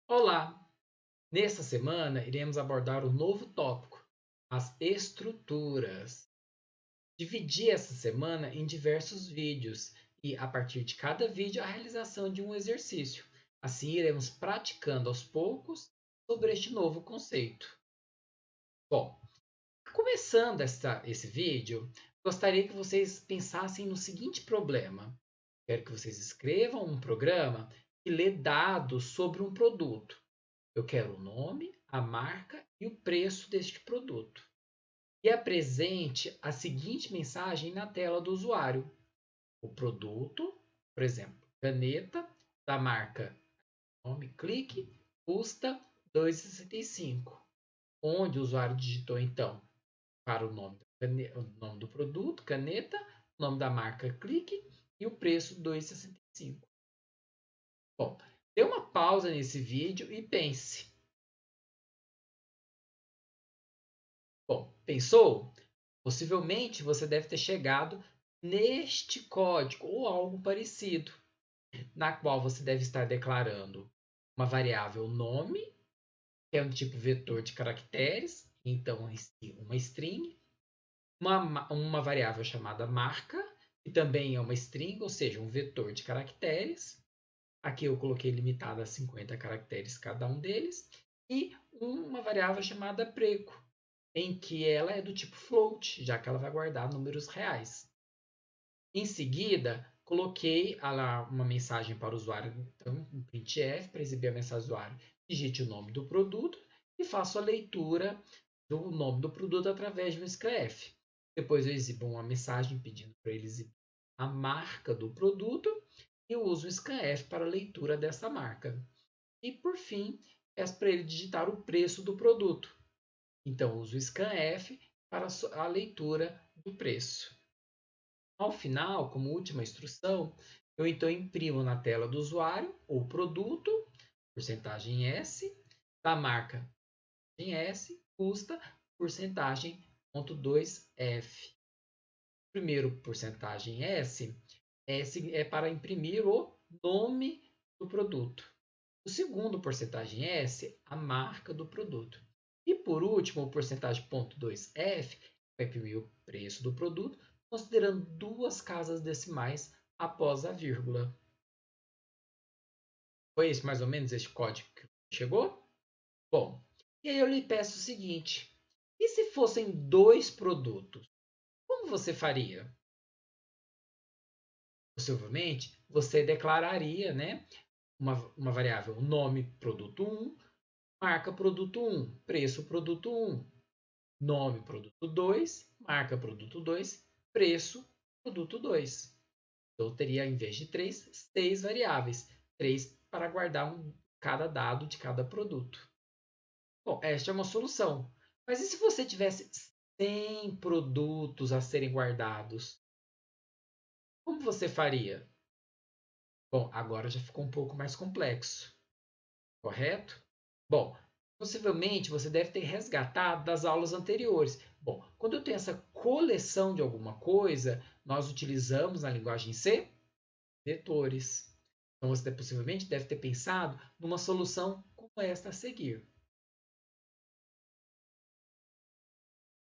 Olá! Nesta semana iremos abordar um novo tópico, as estruturas. Dividi essa semana em diversos vídeos e, a partir de cada vídeo, a realização de um exercício. Assim, iremos praticando aos poucos sobre este novo conceito. Bom, começando esse vídeo, gostaria que vocês pensassem no seguinte problema. Quero que vocês escrevam um programa que lê dados sobre um produto. Eu quero o nome, a marca e o preço deste produto. E apresente a seguinte mensagem na tela do usuário. O produto, por exemplo, caneta da marca nome clique, custa R$ 2,65. Onde o usuário digitou então para o nome do produto, caneta, o nome da marca clique e o preço R$ 2,65. Bom, dê uma pausa nesse vídeo e pense. Bom, pensou? Possivelmente você deve ter chegado neste código ou algo parecido, na qual você deve estar declarando uma variável nome, que é um tipo vetor de caracteres, então uma string, uma variável chamada marca, que também é uma string, ou seja, um vetor de caracteres. Aqui eu coloquei limitado a 50 caracteres cada um deles, e uma variável chamada preço, em que ela é do tipo float, já que ela vai guardar números reais. Em seguida, coloquei uma mensagem para o usuário, então, um printf, para exibir a mensagem do usuário. Digite o nome do produto e faço a leitura do nome do produto através de um scanf. Depois eu exibo uma mensagem pedindo para ele exibir a marca do produto e eu uso o scanf para a leitura dessa marca. E, por fim, peço para ele digitar o preço do produto. Então, uso o scanf para a leitura do preço. Ao final, como última instrução, eu então imprimo na tela do usuário o produto, porcentagem S, da marca em S, custa porcentagem 0,2F. Primeiro, porcentagem S é para imprimir o nome do produto. O segundo, porcentagem S, a marca do produto. E por último, o porcentagem 0,2F vai imprimir o preço do produto, considerando duas casas decimais após a vírgula. Foi esse mais ou menos este código que chegou? Bom, e aí eu lhe peço o seguinte: e se fossem dois produtos? Como você faria? Possivelmente, você declararia, né, uma variável nome produto 1, marca produto 1, preço produto 1, nome produto 2, marca produto 2, preço produto 2. Então, eu teria, em vez de 3, 6 variáveis. 3 para guardar cada dado de cada produto. Bom, esta é uma solução. Mas e se você tivesse 100 produtos a serem guardados? Como você faria? Bom, agora já ficou um pouco mais complexo, correto? Bom, possivelmente você deve ter resgatado das aulas anteriores. Bom, quando eu tenho essa coleção de alguma coisa, nós utilizamos na linguagem C vetores. Então você possivelmente deve ter pensado numa solução como esta a seguir.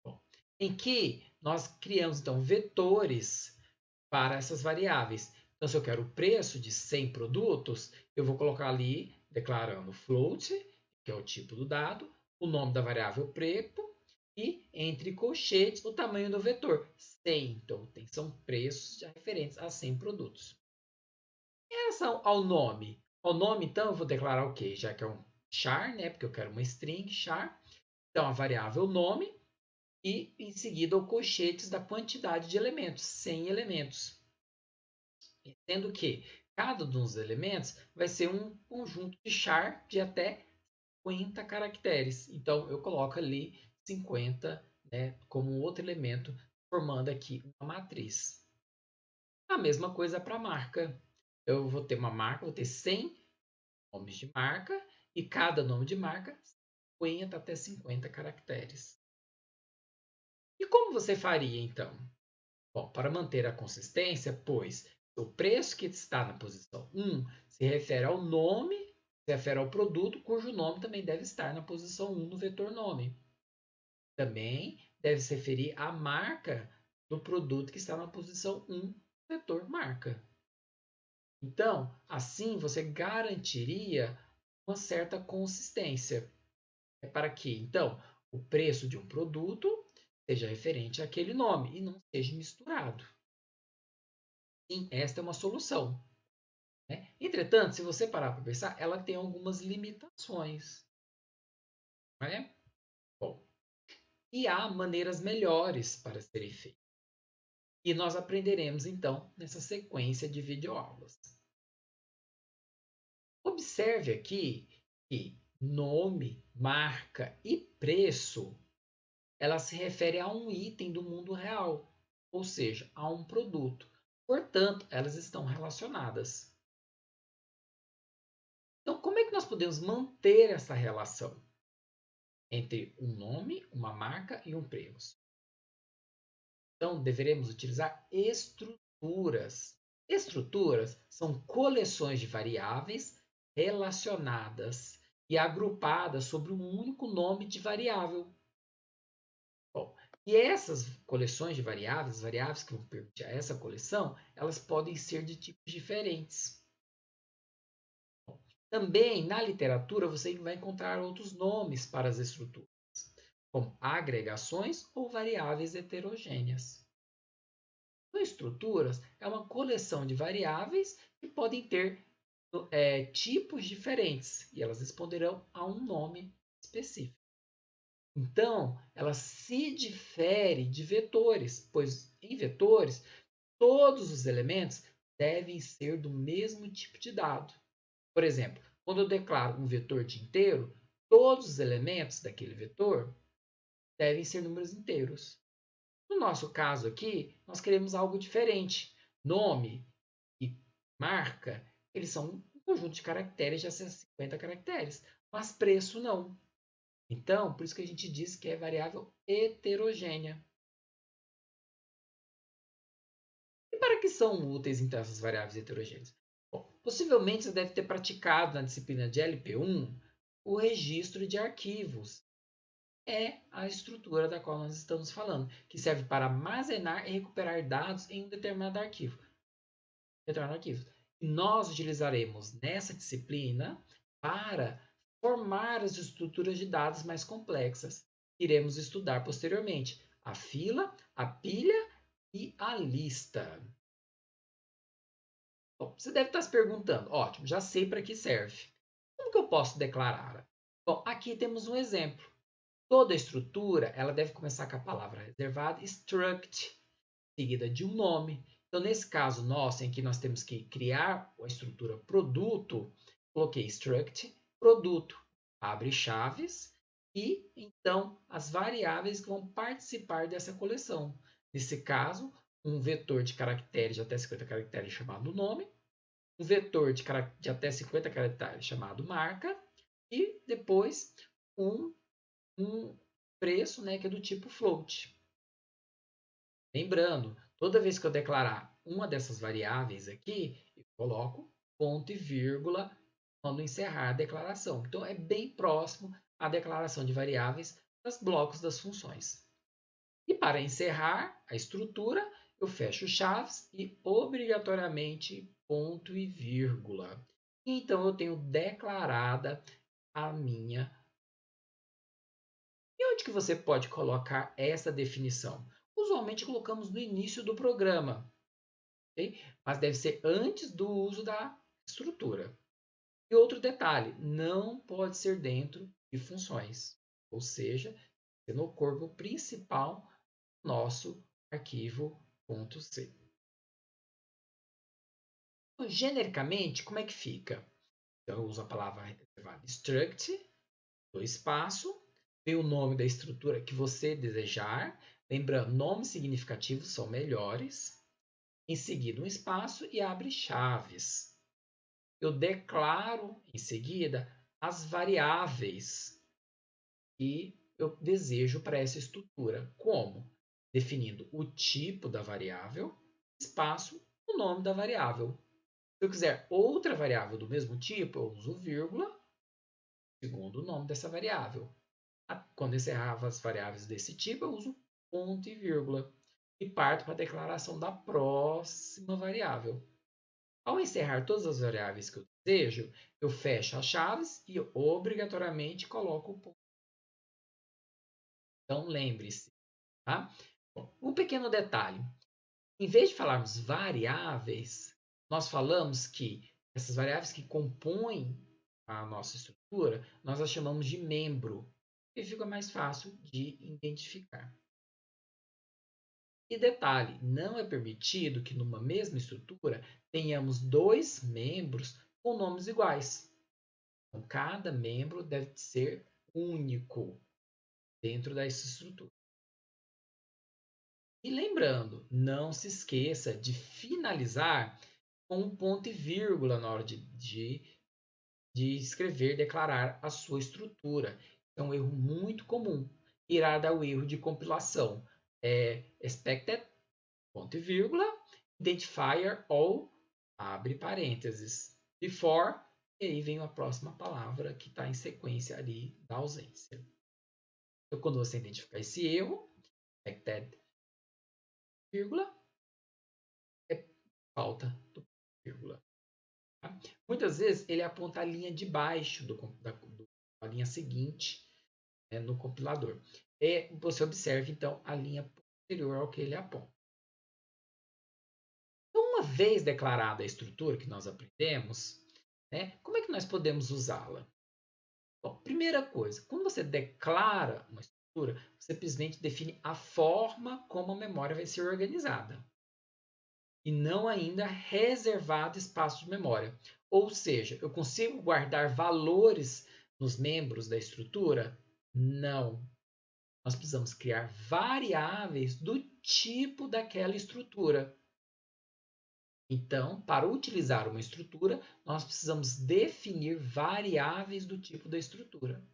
Bom, em que nós criamos então vetores para essas variáveis. Então, se eu quero o preço de 100 produtos, eu vou colocar ali declarando float, que é o tipo do dado, o nome da variável preço e, entre colchetes, o tamanho do vetor, 100. Então, são preços referentes a 100 produtos. Em relação ao nome, então, eu vou declarar o quê? Já que é um char, né? Porque eu quero uma string char. Então, a variável nome e, em seguida, o colchetes da quantidade de elementos, 100 elementos. Sendo que cada um dos elementos vai ser um conjunto de char de até 50 caracteres. Então, eu coloco ali 50, né, como outro elemento, formando aqui uma matriz. A mesma coisa para a marca. Eu vou ter uma marca, vou ter 100 nomes de marca e cada nome de marca 50 até 50 caracteres. E como você faria então? Bom, para manter a consistência, pois o preço que está na posição 1 se refere ao nome Se refere ao produto cujo nome também deve estar na posição 1 no vetor nome. Também deve se referir à marca do produto que está na posição 1 no vetor marca. Então, assim você garantiria uma certa consistência. É para que, então, o preço de um produto seja referente àquele nome e não seja misturado. Sim, esta é uma solução. Né? Entretanto, se você parar para pensar, ela tem algumas limitações. Não é? Bom, e há maneiras melhores para serem feitas. E nós aprenderemos, então, nessa sequência de videoaulas. Observe aqui que nome, marca e preço, ela se refere a um item do mundo real, ou seja, a um produto. Portanto, elas estão relacionadas. Então, como é que nós podemos manter essa relação entre um nome, uma marca e um preço? Então, deveremos utilizar estruturas. Estruturas são coleções de variáveis relacionadas e agrupadas sobre um único nome de variável. Bom, e essas coleções de variáveis, as variáveis que vão permitir a essa coleção, elas podem ser de tipos diferentes. Também na literatura você vai encontrar outros nomes para as estruturas, como agregações ou variáveis heterogêneas. Então, estruturas é uma coleção de variáveis que podem ter tipos diferentes e elas responderão a um nome específico. Então, ela se difere de vetores, pois em vetores todos os elementos devem ser do mesmo tipo de dado. Por exemplo, quando eu declaro um vetor de inteiro, todos os elementos daquele vetor devem ser números inteiros. No nosso caso aqui, nós queremos algo diferente. Nome e marca, eles são um conjunto de caracteres de 50 caracteres, mas preço não. Então, por isso que a gente diz que é variável heterogênea. E para que são úteis, então, essas variáveis heterogêneas? Bom, possivelmente você deve ter praticado na disciplina de LP1 o registro de arquivos. É a estrutura da qual nós estamos falando, que serve para armazenar e recuperar dados em um determinado arquivo. E nós utilizaremos nessa disciplina para formar as estruturas de dados mais complexas. Iremos estudar posteriormente a fila, a pilha e a lista. Bom, você deve estar se perguntando, ótimo, já sei para que serve. Como que eu posso declarar? Bom, aqui temos um exemplo. Toda estrutura ela deve começar com a palavra reservada struct, seguida de um nome. Então, nesse caso nosso, em que nós temos que criar a estrutura produto, coloquei struct produto, abre chaves, e então as variáveis que vão participar dessa coleção. Nesse caso, um vetor de caracteres de até 50 caracteres chamado nome, um vetor de até 50 caracteres chamado marca, e depois um preço, né, que é do tipo float. Lembrando, toda vez que eu declarar uma dessas variáveis aqui, eu coloco ponto e vírgula quando encerrar a declaração. Então, é bem próximo à declaração de variáveis dos blocos das funções. E para encerrar a estrutura, eu fecho chaves e obrigatoriamente ponto e vírgula. Então, eu tenho declarada a minha. E onde que você pode colocar essa definição? Usualmente colocamos no início do programa, okay? Mas deve ser antes do uso da estrutura. E outro detalhe, não pode ser dentro de funções, ou seja, no corpo principal do nosso arquivo .c. Então, genericamente, como é que fica? Então, eu uso a palavra reservada struct, do espaço, vem o nome da estrutura que você desejar. Lembrando, nomes significativos são melhores. Em seguida, um espaço e abre chaves. Eu declaro em seguida as variáveis que eu desejo para essa estrutura. Como? Definindo o tipo da variável, espaço, o nome da variável. Se eu quiser outra variável do mesmo tipo, eu uso vírgula, segundo o nome dessa variável. Quando encerrava as variáveis desse tipo, eu uso ponto e vírgula. E parto para a declaração da próxima variável. Ao encerrar todas as variáveis que eu desejo, eu fecho as chaves e obrigatoriamente coloco o ponto. Então, lembre-se. Tá? Bom, um pequeno detalhe. Em vez de falarmos variáveis, nós falamos que essas variáveis que compõem a nossa estrutura, nós as chamamos de membro, e fica mais fácil de identificar. E detalhe, não é permitido que numa mesma estrutura tenhamos dois membros com nomes iguais. Então, cada membro deve ser único dentro dessa estrutura. E lembrando, não se esqueça de finalizar com um ponto e vírgula na hora de escrever, declarar a sua estrutura. É um erro muito comum. Irá dar o erro de compilação. Expected, ponto e vírgula, identifier ou, abre parênteses, before, e aí vem a próxima palavra que está em sequência ali da ausência. Então, quando você identificar esse erro, expected, vírgula, é falta do vírgula. Tá? Muitas vezes ele aponta a linha de baixo da linha seguinte, né, no compilador. E você observa, então, a linha posterior ao que ele aponta. Então, uma vez declarada a estrutura que nós aprendemos, né, como é que nós podemos usá-la? Bom, primeira coisa, quando você declara uma estrutura, você simplesmente define a forma como a memória vai ser organizada. E não ainda reservado espaço de memória. Ou seja, eu consigo guardar valores nos membros da estrutura? Não. Nós precisamos criar variáveis do tipo daquela estrutura. Então, para utilizar uma estrutura, nós precisamos definir variáveis do tipo da estrutura.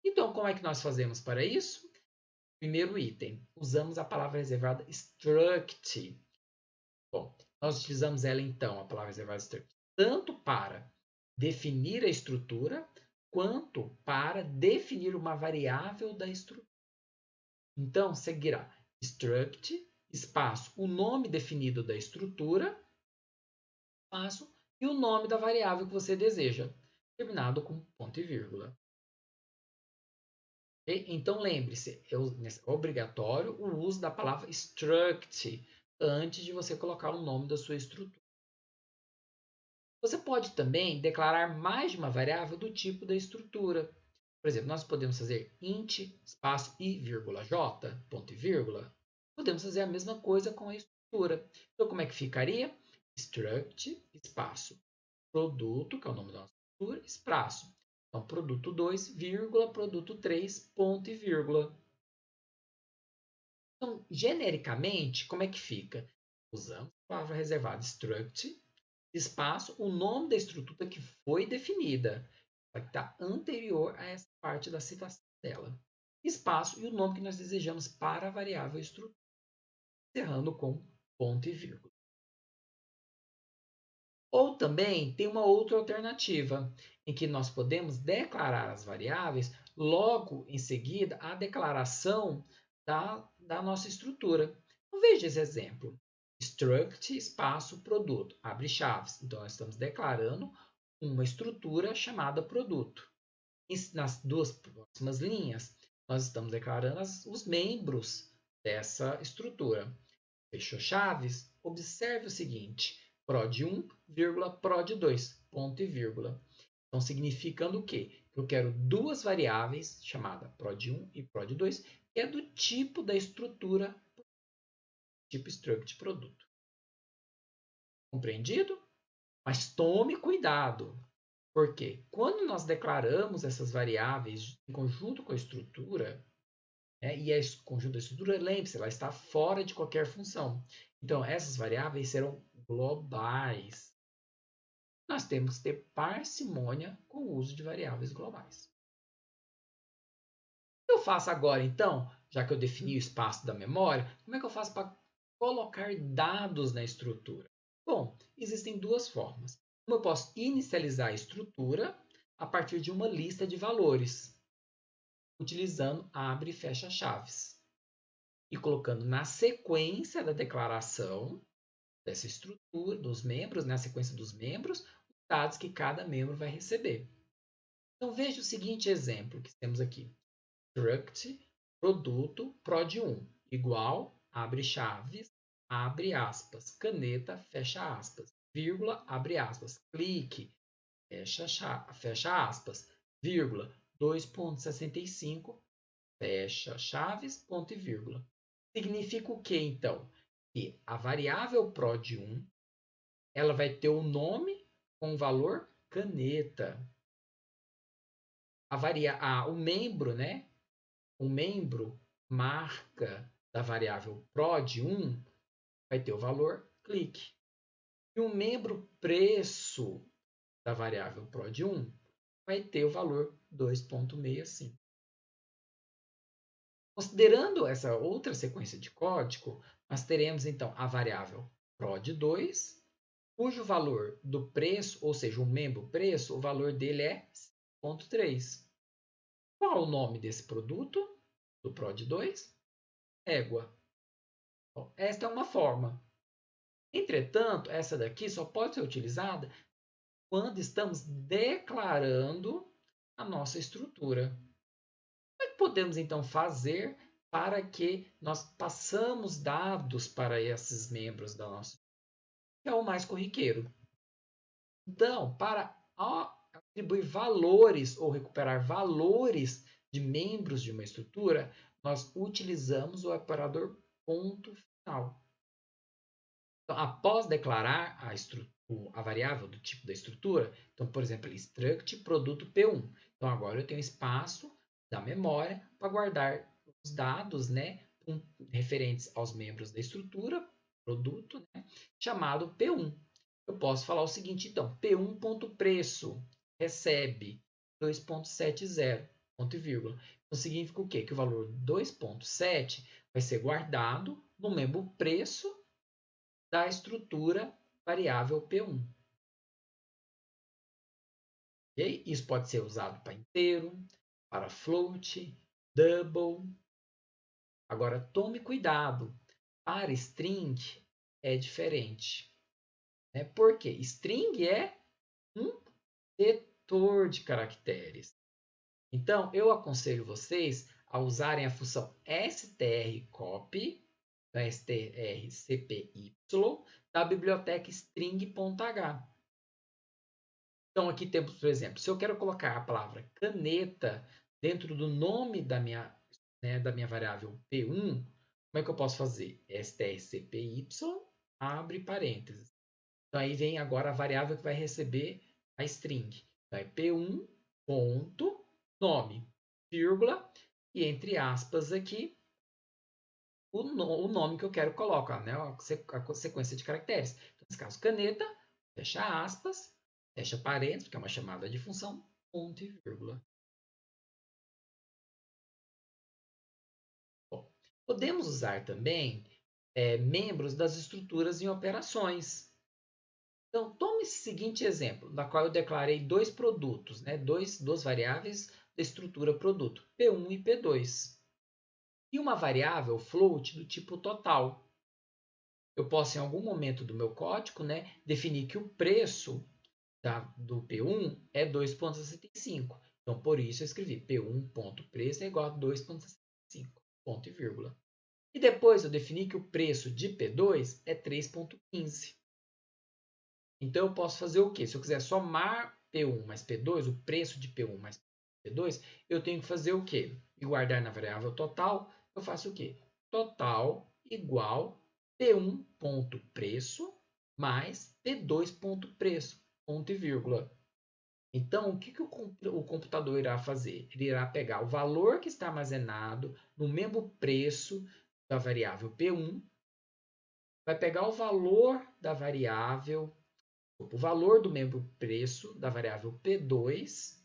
Então, como é que nós fazemos para isso? Primeiro item, usamos a palavra reservada struct. Bom, nós utilizamos ela então, a palavra reservada struct, tanto para definir a estrutura, quanto para definir uma variável da estrutura. Então, seguirá struct, espaço, o nome definido da estrutura, espaço, e o nome da variável que você deseja, terminado com ponto e vírgula. Então, lembre-se, é obrigatório o uso da palavra struct antes de você colocar o nome da sua estrutura. Você pode também declarar mais de uma variável do tipo da estrutura. Por exemplo, nós podemos fazer int, espaço i, vírgula, j, ponto e vírgula. Podemos fazer a mesma coisa com a estrutura. Então, como é que ficaria? Struct, espaço, produto, que é o nome da nossa estrutura, espaço. Então, produto 2, vírgula, produto 3, ponto e vírgula. Então, genericamente, como é que fica? Usamos a palavra reservada struct, espaço, o nome da estrutura que foi definida, que está anterior a essa parte da citação dela. Espaço e o nome que nós desejamos para a variável estrutura, encerrando com ponto e vírgula. Ou também tem uma outra alternativa, em que nós podemos declarar as variáveis logo em seguida a declaração da nossa estrutura. Então, veja esse exemplo. Struct, espaço, produto, abre chaves. Então, nós estamos declarando uma estrutura chamada produto. E nas duas próximas linhas, nós estamos declarando os membros dessa estrutura. Fechou chaves? Observe o seguinte, prod1, prod2, ponto e vírgula. Então, significando o quê? Que eu quero duas variáveis, chamada prod1 e prod2, que é do tipo da estrutura, tipo struct produto. Compreendido? Mas tome cuidado, porque quando nós declaramos essas variáveis em conjunto com a estrutura, e esse conjunto da estrutura, lembre-se, ela está fora de qualquer função. Então, essas variáveis serão globais. Nós temos que ter parcimônia com o uso de variáveis globais. O que eu faço agora, então, já que eu defini o espaço da memória, como é que eu faço para colocar dados na estrutura? Bom, existem duas formas. Uma, eu posso inicializar a estrutura a partir de uma lista de valores, utilizando abre e fecha chaves, e colocando na sequência da declaração dessa estrutura, dos membros, na sequência dos membros, os dados que cada membro vai receber. Então, veja o seguinte exemplo que temos aqui. Struct, produto, prod1, igual, abre chaves, abre aspas, caneta, fecha aspas, vírgula, abre aspas, clique, fecha aspas, vírgula, 2.65, fecha chaves, ponto e vírgula. Significa o que, então? Que a variável prod1 ela vai ter o nome com o valor caneta. O membro, né? O membro marca da variável prod1 vai ter o valor clique. E o membro preço da variável prod1 vai ter o valor 2.65. Considerando essa outra sequência de código, nós teremos então a variável prod2, cujo valor do preço, ou seja, o membro preço, o valor dele é 5.3. Qual o nome desse produto do prod2? Égua. Bom, esta é uma forma. Entretanto, essa daqui só pode ser utilizada quando estamos declarando a nossa estrutura. O que podemos então fazer para que nós passamos dados para esses membros da nossa estrutura? É o mais corriqueiro. Então, para atribuir valores ou recuperar valores de membros de uma estrutura, nós utilizamos o operador ponto final. Então, após declarar a variável do tipo da estrutura, então, por exemplo, struct produto P1. Então, agora eu tenho espaço da memória para guardar os dados, né, referentes aos membros da estrutura, produto, né, chamado P1. Eu posso falar o seguinte, então, P1.preço recebe 2.70, ponto e vírgula. Então, significa o quê? Que o valor 2.7 vai ser guardado no membro preço da estrutura variável P1. Okay? Isso pode ser usado para inteiro, para float, double. Agora, tome cuidado. Para string é diferente. Né? Porque string é um vetor de caracteres. Então, eu aconselho vocês a usarem a função strcopy, strcpy, da biblioteca string.h. Então, aqui temos, por exemplo, se eu quero colocar a palavra caneta dentro do nome da minha variável P1, como é que eu posso fazer? strcpy, abre parênteses. Então, aí vem agora a variável que vai receber a string. Então, é P1 ponto nome, vírgula, e entre aspas aqui, o nome que eu quero colocar, né? A sequência de caracteres. Então, nesse caso, caneta, fecha aspas, fecha parênteses, que é uma chamada de função, ponto e vírgula. Bom, podemos usar também membros das estruturas em operações. Então, tome esse seguinte exemplo, na qual eu declarei dois produtos, né? duas variáveis da estrutura produto, P1 e P2. E uma variável float do tipo total. Eu posso, em algum momento do meu código, né, definir que o preço do P1 é 2,65. Então, por isso, eu escrevi P1.preço é igual a 2,65, ponto e vírgula. E depois eu defini que o preço de P2 é 3,15. Então, eu posso fazer o quê? Se eu quiser somar P1 mais P2, o preço de P1 mais P2, eu tenho que fazer o quê? E guardar na variável total, eu faço o quê? Total igual P1.preço mais P2.preço, ponto e vírgula. Então, o que o computador irá fazer? Ele irá pegar o valor que está armazenado no membro preço da variável P1, vai pegar o valor da variável, o valor do membro preço da variável P2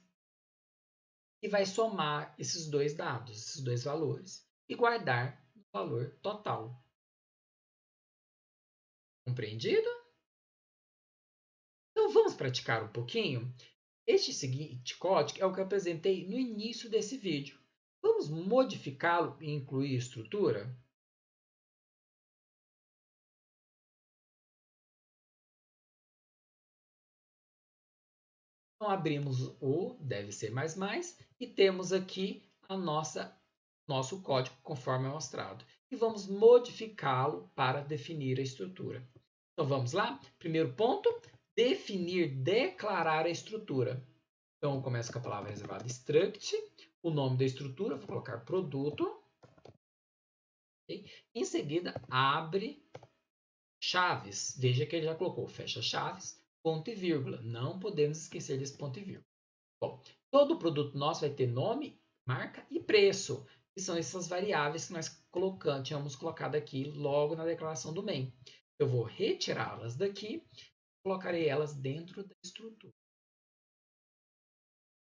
e vai somar esses dois dados, esses dois valores, e guardar o valor total. Compreendido? praticar um pouquinho? Este seguinte código é o que eu apresentei no início desse vídeo. Vamos modificá-lo e incluir estrutura? Então, abrimos o deve ser mais e temos aqui a nosso código conforme é mostrado. E vamos modificá-lo para definir a estrutura. Então, vamos lá? Primeiro ponto, definir, declarar a estrutura. Então, eu começo com a palavra reservada struct, o nome da estrutura, vou colocar produto. Okay? Em seguida, abre chaves. Veja que ele já colocou fecha chaves, ponto e vírgula. Não podemos esquecer desse ponto e vírgula. Bom, todo produto nosso vai ter nome, marca e preço, que são essas variáveis que nós tínhamos colocado aqui logo na declaração do main. Eu vou retirá-las daqui, colocarei elas dentro da estrutura.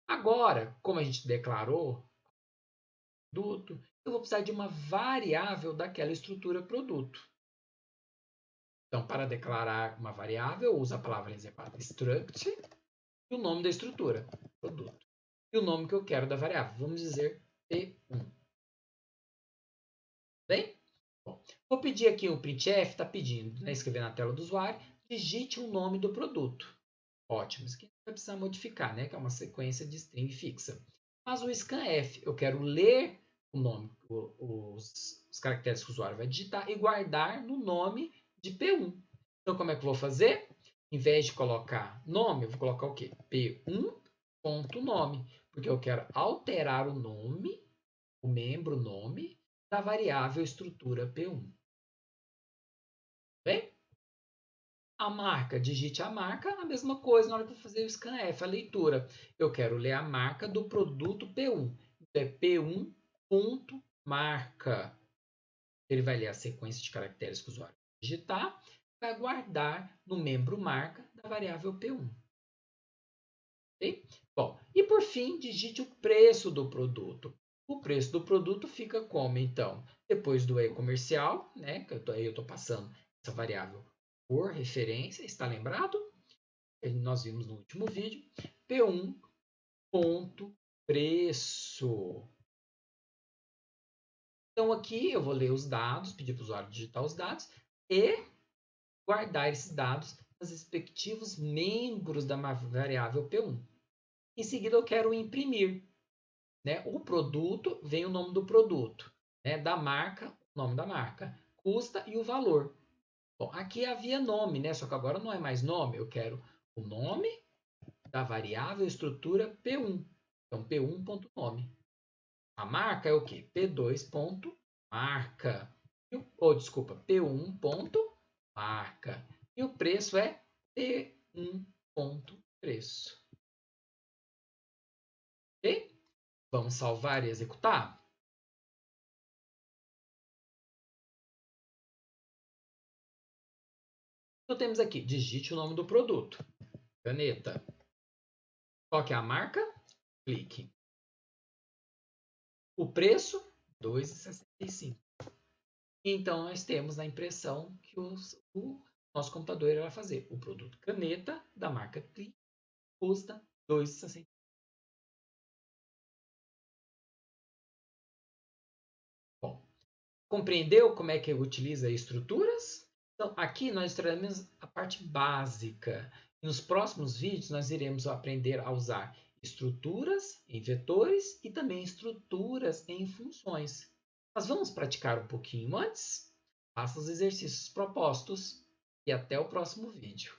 Agora, como a gente declarou produto, eu vou precisar de uma variável daquela estrutura produto. Então, para declarar uma variável, eu uso a palavra reservada struct e o nome da estrutura, produto. E o nome que eu quero da variável, vamos dizer P1. Bem? Bom, vou pedir aqui o printf, está pedindo, escrever na tela do usuário, digite o nome do produto. Ótimo, isso aqui vai precisar modificar, que é uma sequência de string fixa. Mas o scanf, eu quero ler o nome, os caracteres que o usuário vai digitar e guardar no nome de P1. Então, como é que eu vou fazer? Em vez de colocar nome, eu vou colocar o quê? P1.nome, porque eu quero alterar o nome, o membro nome, da variável estrutura P1. Bem? A marca, digite a marca, a mesma coisa na hora que eu fazer o scanf, a leitura. Eu quero ler a marca do produto P1. Então, é P1.marca. Ele vai ler a sequência de caracteres que o usuário digitar, vai guardar no membro marca da variável P1. Okay? Bom, e por fim, digite o preço do produto. O preço do produto fica como, então? Depois do e-comercial, que eu estou passando essa variável por referência, está lembrado? Nós vimos no último vídeo, P1.preço. Então, aqui eu vou ler os dados, pedir para o usuário digitar os dados e guardar esses dados nos respectivos membros da variável P1. Em seguida, eu quero imprimir. O produto, vem o nome do produto. Da marca, o nome da marca. Custa e o valor. Bom, aqui havia nome, só que agora não é mais nome. Eu quero o nome da variável estrutura P1. Então, P1.nome. A marca é o quê? P2.marca. Desculpa, P1.marca. E o preço é P1.preço. Ok? Vamos salvar e executar? Então, temos aqui, digite o nome do produto. Caneta. Qual que é a marca? Clique. O preço, R$ 2,65. Então, nós temos na impressão que o nosso computador irá fazer. O produto caneta da marca Clique custa R$ 2,65. Bom, compreendeu como é que utiliza estruturas? Então, aqui nós teremos a parte básica. E nos próximos vídeos, nós iremos aprender a usar estruturas em vetores e também estruturas em funções. Mas vamos praticar um pouquinho antes? Faça os exercícios propostos e até o próximo vídeo.